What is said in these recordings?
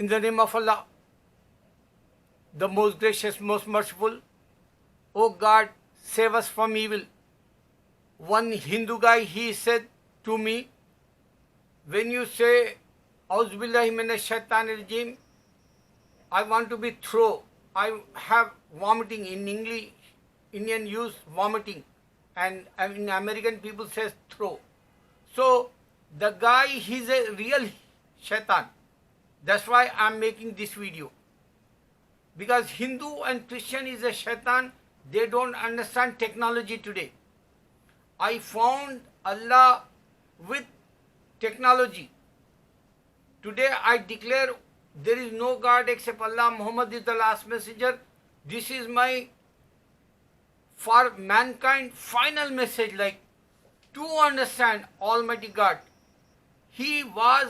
In the name of Allah, the most gracious, most merciful. O God, save us from evil. One Hindu guy, he said to me, when you say, Auzubillahi minash shaitanir rajim, I want to be throw. I have vomiting in English. Indian use vomiting, and in American people says throw. So the guy, he's a real shaitan. That's why I'm making this video. Because Hindu and Christian is a shaitan, they don't understand technology today. I found Allah with technology. Today I declare there is no God except Allah. Muhammad is the last messenger. This is my, for mankind, final message, like to understand Almighty God. He was,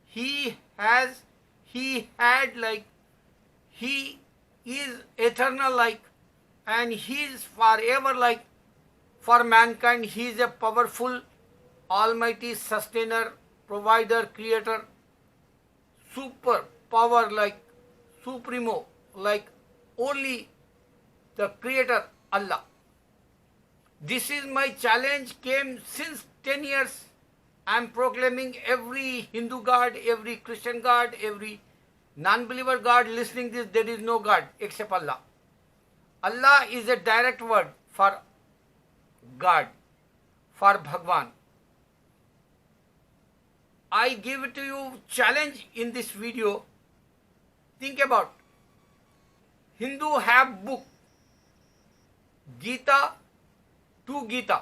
He has, He had, like, He is eternal, like, and He is forever, like, for mankind. He is a powerful, almighty sustainer, provider, creator, super power, like supremo, like only the creator, Allah. This is my challenge, came since 10 years. I am proclaiming every Hindu God, every Christian God, every non-believer God listening this, there is no God except Allah. Allah is a direct word for God, for Bhagwan. I give it to you challenge in this video. Think about, Hindu have book, Gita, two Gita,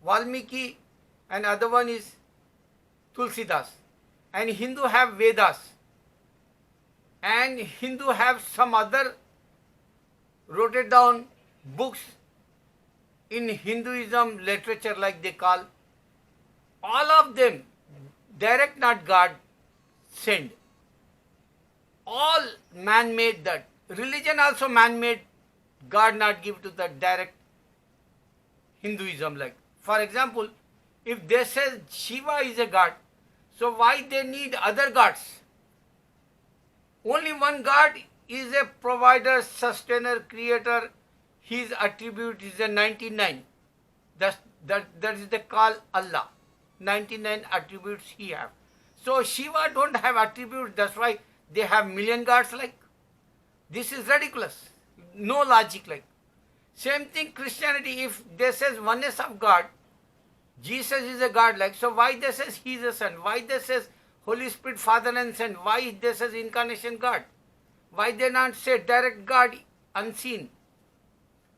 Valmiki, and other one is Tulsidas. And Hindu have Vedas. And Hindu have some other wrote it down books in Hinduism literature, like they call. All of them direct, not God send. All man-made that. Religion also man-made. God not give to the direct Hinduism. Like, for example, if they say Shiva is a God, so why they need other gods? Only one God is a provider, sustainer, creator. His attribute is a 99. That is the call Allah. 99 attributes he have. So Shiva don't have attributes, that's why they have million gods, like. This is ridiculous. No logic, like. Same thing Christianity, if they says oneness of God, Jesus is a God, like, so why they says he is a son? Why they says Holy Spirit, Father and Son? Why they says incarnation God? Why they not say direct God, unseen?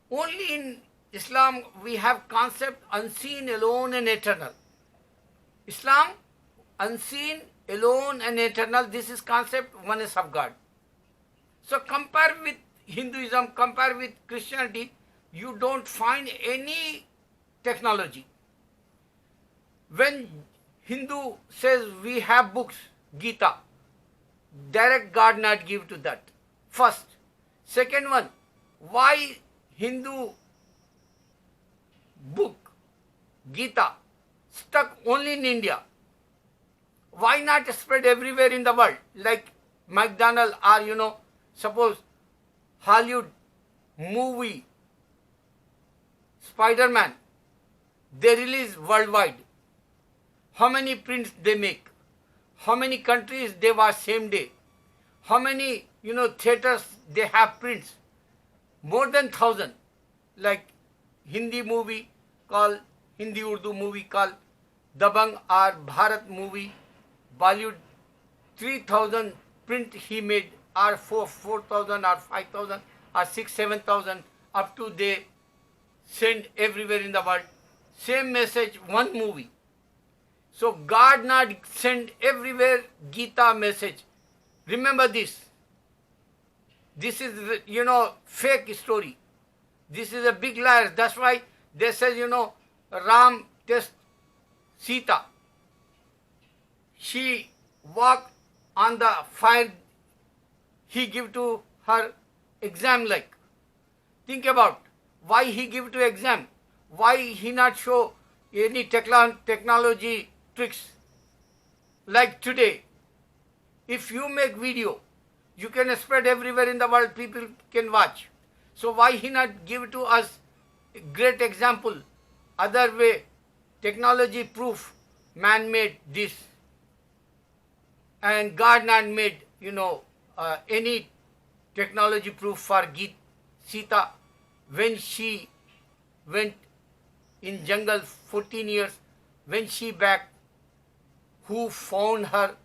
Only in Islam we have concept unseen, alone and eternal. Islam, unseen, alone and eternal, this is concept oneness of God. So compare with Hinduism, compare with Christianity, you don't find any technology. When Hindu says we have books, Gita, direct God not give to that. First. Second one, why Hindu book, Gita, stuck only in India? Why not spread everywhere in the world? Like McDonald's or, suppose Hollywood movie, Spider-Man, they release worldwide. How many prints they make? How many countries they watch same day? How many, theaters they have prints? More than 1,000. Like Hindi movie called, Hindi Urdu movie called Dabang, or Bharat movie, Bollywood, 3,000 print he made, or 4,000 or 5,000 or 7,000, up to they send everywhere in the world. Same message, one movie. So God not send everywhere Gita message. Remember this. This is, fake story. This is a big liar. That's why they say, Ram test Sita. She walked on the fire. He give to her exam, like. Think about why he give to exam. Why he not show any technology tricks? Like today, If you make video, you can spread everywhere in the world, people can watch. So why he not give to us a great example, other way, technology proof, man made this, and God not made, any technology proof for Sita when she went in jungle 14 years, when she back, who found her,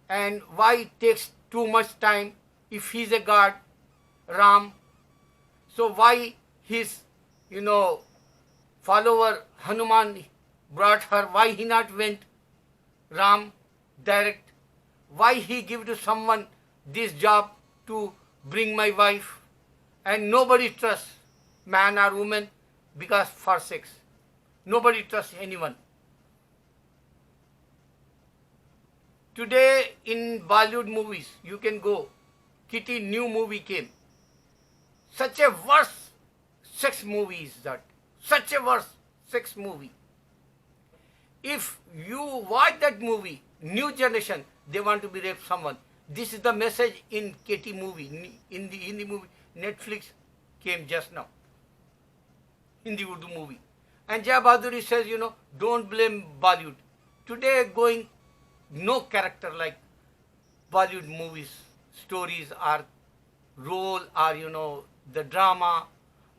and why it takes too much time if he's a god, Ram. So why his, follower Hanuman brought her, why he not went Ram direct? Why he give to someone this job to bring my wife? And nobody trusts man or woman because for sex. Nobody trusts anyone. Today in Bollywood movies, you can go, Kitty new movie came. Such a worse sex movie is that. Such a worse sex movie. If you watch that movie, new generation, they want to be raped someone. This is the message in Kitty movie, in the Hindi movie. Netflix came just now. Hindi Urdu movie. And Jaya Bahaduri says, don't blame Bollywood. Today going, no character like Bollywood movies, stories or role or, the drama,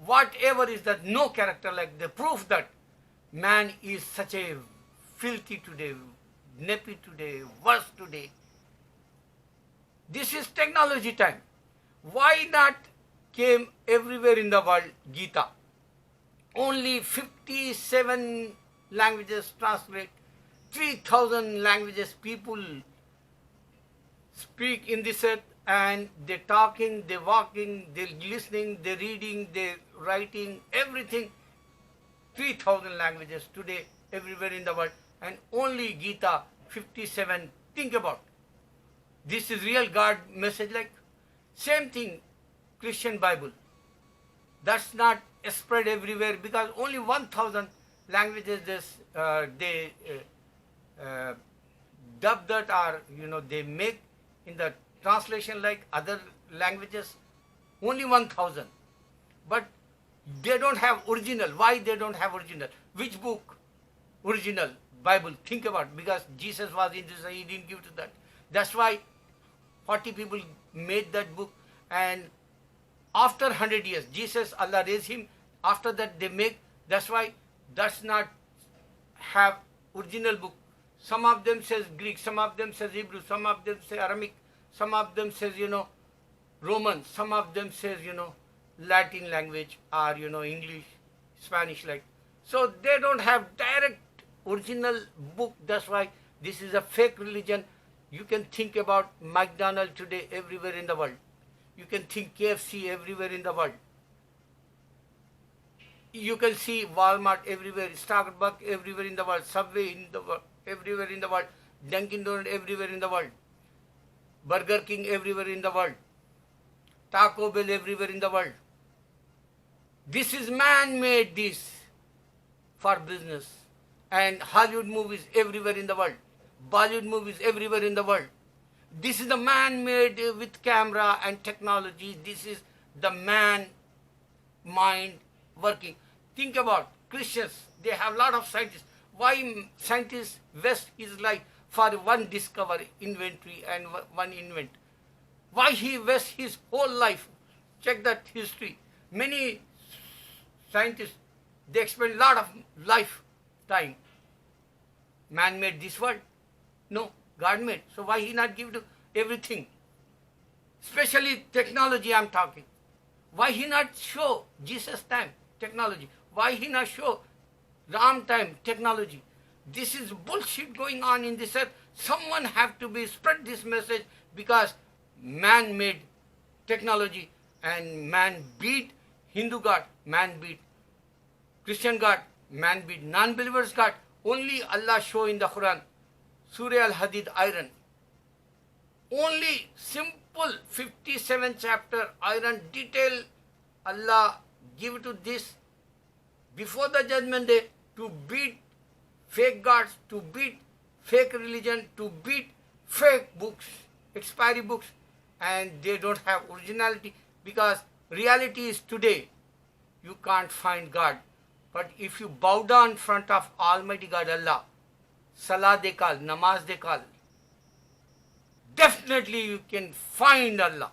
whatever is that, no character like the proof that man is such a filthy today, nappy today, worse today. This is technology time. Why not came everywhere in the world Gita? Only 57 languages translate, 3,000 languages people speak in this earth, and they're talking, they're walking, they're listening, they're reading, they're writing, everything. 3,000 languages today everywhere in the world, and only Gita 57. Think about. This is real God message, like same thing, Christian Bible. That's not spread everywhere because only 1,000 languages they dub that, or they make in the translation like other languages, only 1,000. But they don't have original. Why they don't have original? Which book? Original Bible. Think about, because Jesus was in this, he didn't give to that. That's why 40 people made that book, and after 100 years, Jesus, Allah raised him. After that they make, that's why does not have original book. Some of them says Greek, some of them says Hebrew, some of them say Aramaic, some of them says, Roman, some of them says, Latin language, or, English, Spanish, like. So they don't have direct original book. That's why this is a fake religion. You can think about McDonald's today everywhere in the world. You can think KFC everywhere in the world. You can see Walmart everywhere, Starbucks everywhere in the world, Subway in the world, everywhere in the world, Dunkin' Donuts everywhere in the world, Burger King everywhere in the world, Taco Bell everywhere in the world. This is man-made this for business. And Hollywood movies everywhere in the world, Bollywood movies everywhere in the world. This is the man-made with camera and technology. This is the man mind working. Think about Christians. They have a lot of scientists. Why scientists waste his life for one discovery, inventory, and one invent? Why he wastes his whole life? Check that history. Many scientists, they spend a lot of lifetime. Man made this world? No, God made. So why he not give to everything? Especially technology I'm talking. Why he not show Jesus time technology? Why he not show Ram time technology? This is bullshit going on in this earth. Someone have to be spread this message, because man made technology, and man beat Hindu God, man beat Christian God, man beat non-believers God. Only Allah show in the Quran, Surah Al-Hadid iron. Only simple 57 chapter iron detail Allah give to this before the judgment day, to beat fake gods, to beat fake religion, to beat fake books, expiry books, and they don't have originality, because reality is today you can't find God. But if you bow down in front of Almighty God Allah, Salah they call, Namaz they call, definitely you can find Allah.